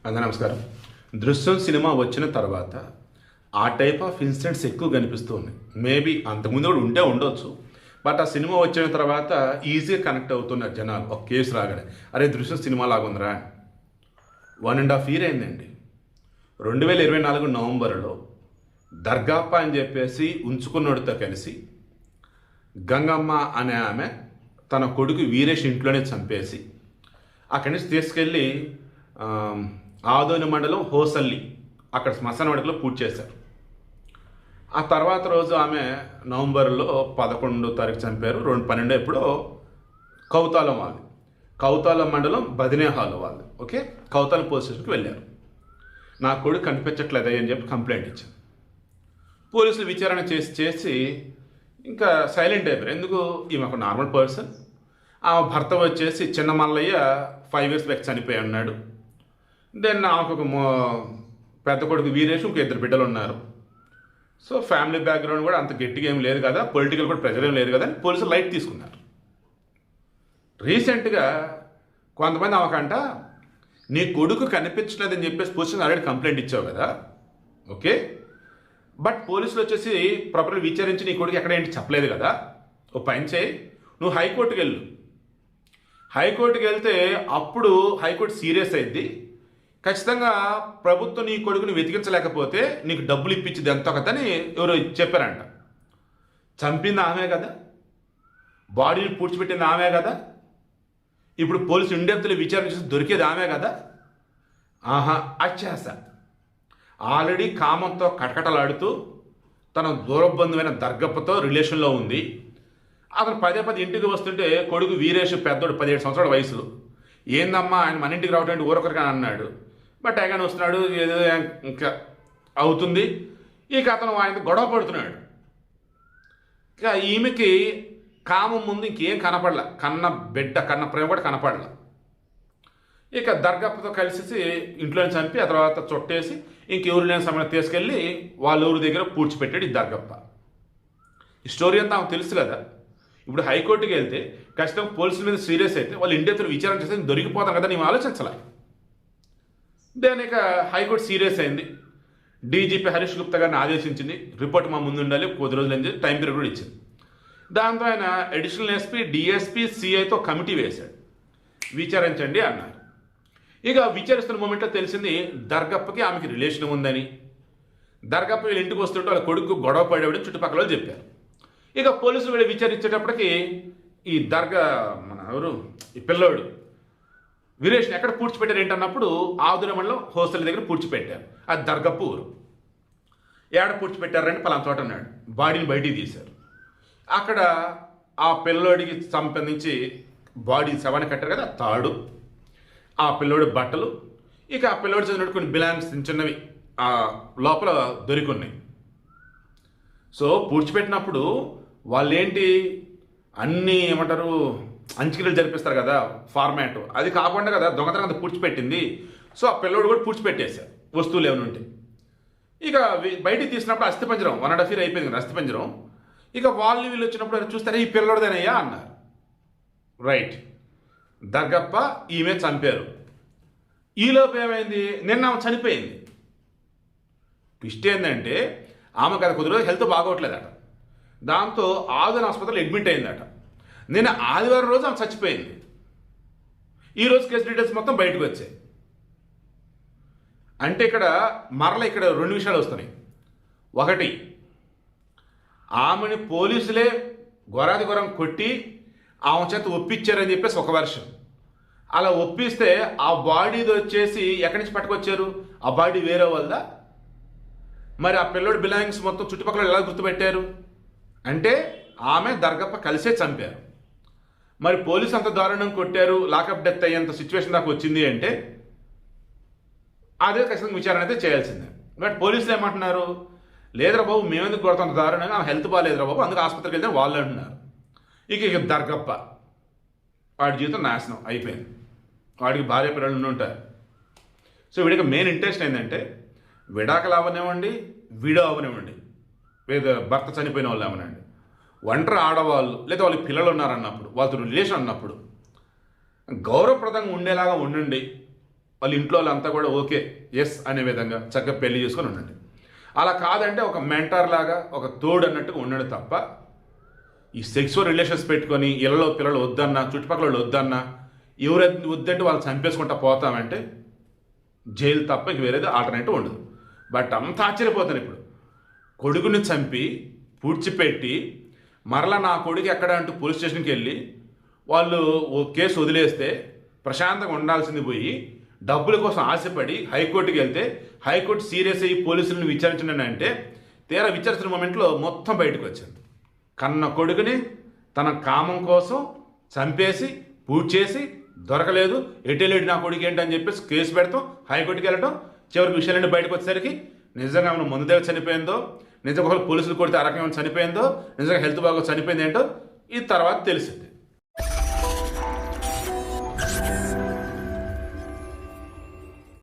అందరూ నమస్కారం. దృశ్యం సినిమా వచ్చిన తర్వాత ఆ టైప్ ఆఫ్ ఇన్సిడెంట్స్ ఎక్కువ కనిపిస్తూ ఉన్నాయి. మేబీ అంతకుముందు కూడా ఉండొచ్చు. బట్ ఆ సినిమా వచ్చిన తర్వాత ఈజీగా కనెక్ట్ అవుతున్నారు జనాలు. ఒక కేసు రాగానే అరే దృశ్యం సినిమా లాగుందిరా. 1.5 year అయిందండి. 2024 నవంబర్లో దర్గాప్ప అని చెప్పేసి ఉంచుకున్నోడితో కలిసి గంగమ్మ అనే ఆమె తన కొడుకు వీరేష్ ఇంట్లోనే చంపేసి అక్కడి నుంచి తీసుకెళ్ళి ఆదోని మండలం హోసల్లి అక్కడ శ్మశాన వాటికలో పూర్తి చేశారు. ఆ తర్వాత రోజు ఆమె నవంబర్లో 11వ తారీఖు చంపారు. 12 ఎప్పుడో కౌతాలం వాళ్ళు, కౌతాలం మండలం బదినేహాలు వాళ్ళు. ఓకే, కౌతాలం పోలీస్ స్టేషన్కి వెళ్ళారు. నా కొడుకు కనిపించట్లేదు అని చెప్పి కంప్లైంట్ ఇచ్చారు. పోలీసులు విచారణ చేసి ఇంకా సైలెంట్ అయిపోయారు. ఎందుకు, ఈమె ఒక నార్మల్ పర్సన్. ఆమె భర్త వచ్చేసి చిన్న మల్లయ్య 5 years బ్యాక్ చనిపోయి ఉన్నాడు. దెన్ ఆమెకు ఒక పెద్ద కొడుకు వీరేష్, ఇంకో 2 బిడ్డలు ఉన్నారు. సో ఫ్యామిలీ బ్యాక్గ్రౌండ్ కూడా అంత గట్టిగా ఏం లేదు కదా, పొలిటికల్ కూడా ప్రెజర్ ఏం లేదు కదా అని పోలీసులు లైట్ తీసుకున్నారు. రీసెంట్గా కొంతమంది ఆమెకంట నీ కొడుకు కనిపించలేదని చెప్పేసి పోలీసులు ఆల్రెడీ కంప్లైంట్ ఇచ్చావు కదా, ఓకే, బట్ పోలీసులు వచ్చేసి ప్రాపర్గా విచారించి నీ కొడుకు ఎక్కడ ఏంటి చెప్పలేదు కదా, ఓ పని చేయి, నువ్వు హైకోర్టుకి వెళ్ళు. హైకోర్టుకి వెళ్తే అప్పుడు హైకోర్టు సీరియస్ అయింది. ఖచ్చితంగా ప్రభుత్వం నీ కొడుకుని వెతికించలేకపోతే నీకు డబ్బులు ఇప్పించింది ఎంత కదని ఎవరో చెప్పారంట. చంపింది ఆమె కదా, బాడీని పూడ్చిపెట్టింది ఆమె కదా, ఇప్పుడు పోలీసు ఇండెప్త్లో విచారణ చేసి దొరికేది ఆమె కదా. అచ్చేస ఆల్రెడీ కామంతో కటకటలాడుతూ తన దూరబంధువైన దర్గప్పతో రిలేషన్లో ఉంది. అతను పదే ఇంటికి వస్తుంటే కొడుకు వీరేష్ పెద్దోడు 17 సంవత్సరాల వయసులో, ఏందమ్మా ఆయన మన ఇంటికి రావడానికి ఊరొకరికి అన్నాడు. బట్ ఆయన వస్తున్నాడు, ఏదో ఇంకా అవుతుంది. ఇక అతను ఆయన గొడవ పడుతున్నాడు. ఇక ఈమెకి కామం ముందు ఇంకేం కనపడలా, కన్న బిడ్డ కన్న ప్రేమ కూడా కనపడలా. ఇక దర్గప్పతో కలిసి ఇంట్లోనే చంపి ఆ తర్వాత చుట్టేసి ఇంకెవరు లేని సమయం తీసుకెళ్ళి వాళ్ళ ఊరి దగ్గర పూడ్చిపెట్టాడు ఈ దర్గప్ప. ఈ స్టోరీ అంతా ఆమెకు తెలుసు కదా. ఇప్పుడు హైకోర్టుకి వెళ్తే ఖచ్చితంగా పోలీసుల మీద సీరియస్ అయితే వాళ్ళు ఇండియాతో విచారణ చేస్తే దొరికిపోతాం కదా, నేను ఆలోచించాలి. దాని ఇక హైకోర్టు సీరియస్ అయింది. డీజీపీ హరీష్ గుప్తా గారిని ఆదేశించింది, రిపోర్ట్ మా ముందు ఉండాలి, కొద్ది రోజులు అని టైం పీరియడ్ కూడా ఇచ్చింది. దాంతో ఆయన అడిషనల్ ఎస్పీ, డిఎస్పీ, సిఐతో కమిటీ వేశాడు, విచారించండి అన్నారు. ఇక విచారిస్తున్న మూమెంట్లో తెలిసింది దర్గప్పకి ఆమెకి రిలేషన్ ఉందని. దర్గప్ప వీళ్ళ ఇంటికి వస్తుంటే వాళ్ళ కొడుకు గొడవ పడేవాడు చుట్టుపక్కల వాళ్ళు చెప్పారు. ఇక పోలీసులు వీళ్ళు విచారించేటప్పటికి ఈ ఈ పిల్లోడు వీరేష్ని ఎక్కడ పూడ్చిపెట్టారు ఏంటన్నప్పుడు ఆదుర మండలం హోస్టల్ దగ్గర పూడ్చిపెట్టారు. అది దర్గప్ప ఊరు. ఏడ పూడ్చిపెట్టారంటే పలానా చోట అన్నాడు. బాడీని బయటికి తీశారు. అక్కడ ఆ పిల్లోడికి సంబంధించి బాడీ శవాన్ని కట్టారు కదా, తాడు, ఆ పిల్లోడి బట్టలు, ఇక ఆ పిల్లోడి చదివినట్టు కొన్ని బిలాంగ్స్ చిన్నవి ఆ లోపల దొరికి ఉన్నాయి. సో పూడ్చిపెట్టినప్పుడు వాళ్ళు ఏంటి అన్నీ ఏమంటారు అంచుకిలు జరిపిస్తారు కదా ఫార్మాట్, అది కాకుండా కదా దొంగతనం అంతా పూడ్చిపెట్టింది. సో ఆ పిల్లోడు కూడా పూడ్చిపెట్టేశారు వస్తువులు ఏమైనా ఉంటే. ఇక బయటికి తీసినప్పుడు అస్థిపంజరం 1.5 year అయిపోయింది కదా అస్థిపంజరం. ఇక వీళ్ళు వచ్చినప్పుడు చూస్తారే ఈ పిల్లోడిదేనయ్యా అన్నారు. రైట్, దర్గప్ప ఈమె చంపారు. ఈలోపు ఏమైంది, నిన్న ఆమె చనిపోయింది. ట్విస్ట్ ఏంటంటే ఆమె కదా కొద్ది రోజులు హెల్త్ బాగోట్లేదట. దాంతో ఆదోని ఆసుపత్రిలో అడ్మిట్ అయిందట. నిన్న ఆదివారం రోజు ఆమె చచ్చిపోయింది. ఈరోజు కేసు డీటెయిల్స్ మొత్తం బయటకు వచ్చాయి. అంటే ఇక్కడ ఇక్కడ 2 విషయాలు వస్తున్నాయి. ఒకటి, ఆమెని పోలీసులే గొరం కొట్టి ఆమె చేత ఒప్పించారని చెప్పేసి ఒక వర్షన్. అలా ఒప్పిస్తే ఆ బాడీది వచ్చేసి ఎక్కడి నుంచి పట్టుకొచ్చారు, ఆ బాడీ వేరే వాళ్ళదా? మరి ఆ పిల్లోడి బిలాంగింగ్స్ మొత్తం చుట్టుపక్కల ఎలా గుర్తుపెట్టారు అంటే ఆమె దర్గప్ప కలిసే చంపారు. మరి పోలీసు అంత దారుణం కొట్టారు, లాకప్ డెత్ అయ్యేంత సిచ్యువేషన్ దాకా వచ్చింది అంటే అదే ఖచ్చితంగా విచారణ అయితే చేయాల్సిందే. బట్ పోలీసులు ఏమంటున్నారు, లేదురా బాబు మేమెందుకు కొడతాం దారుణంగా, ఆమె హెల్త్ బాగాలేదురా బాబు అందుకు ఆసుపత్రికి వెళ్తే వాళ్ళు అంటున్నారు. ఇక దర్గప్ప వాడి జీవితం నాశనం అయిపోయింది. వాడికి భార్య పిల్లలు ఉంటారు. సో వీడికి మెయిన్ ఇంట్రెస్ట్ ఏంటంటే విడాకలు అవనివ్వండి, వీడో అవనివ్వండి, లేదా భర్త చనిపోయిన వాళ్ళు అవనండి, ఒంటరి ఆడవాళ్ళు లేదా వాళ్ళకి పిల్లలు ఉన్నారన్నప్పుడు, వాళ్ళతో రిలేషన్ అన్నప్పుడు గౌరవప్రదంగా ఉండేలాగా ఉండండి. వాళ్ళ ఇంట్లో వాళ్ళంతా కూడా ఓకే ఎస్ అనే విధంగా చక్కగా పెళ్లి చేసుకొని ఉండండి. అలా కాదంటే ఒక మెంటర్ లాగా ఒక తోడు అన్నట్టుగా ఉండండి తప్ప ఈ సెక్సువల్ రిలేషన్స్ పెట్టుకొని ఇళ్ళలో పిల్లలు వద్దన్నా చుట్టుపక్కల వాళ్ళు వద్దన్నా ఎవరైతే వద్దంటే వాళ్ళు చంపేసుకుంటా పోతామంటే జైలు తప్ప ఇంక వేరేది ఆల్టర్నేటివ్ ఉండదు. బట్ అంత ఆశ్చర్యపోతాను ఇప్పుడు కొడుకుని చంపి పూడ్చిపెట్టి మరలా నా కొడుకు ఎక్కడ అంటూ పోలీస్ స్టేషన్కి వెళ్ళి వాళ్ళు ఓ కేసు వదిలేస్తే ప్రశాంతంగా ఉండాల్సింది పోయి డబ్బుల కోసం ఆశపడి హైకోర్టుకి వెళ్తే హైకోర్టు సీరియస్ అయ్యి పోలీసులను విచారించండి అంటే తీరా విచారించిన మూమెంట్లో మొత్తం బయటకు వచ్చింది. కన్న కొడుకుని తన కామం కోసం చంపేసి పూర్తి చేసి దొరకలేదు, ఎటెలేడు నా కొడుకు ఏంటని చెప్పేసి కేసు పెడతాం, హైకోర్టుకి వెళ్ళటం, చివరికి విషయాలన్నీ బయటకు వచ్చేసరికి నిజంగా ఆమె మందు దగ్గర చనిపోయిందో, నిజంగా ఒకళ్ళు పోలీసులు కొడితే ఆ రకంగా చనిపోయిందో, నిజంగా హెల్త్ బాగా చనిపోయింది ఏంటో ఈ తర్వాత తెలిసింది.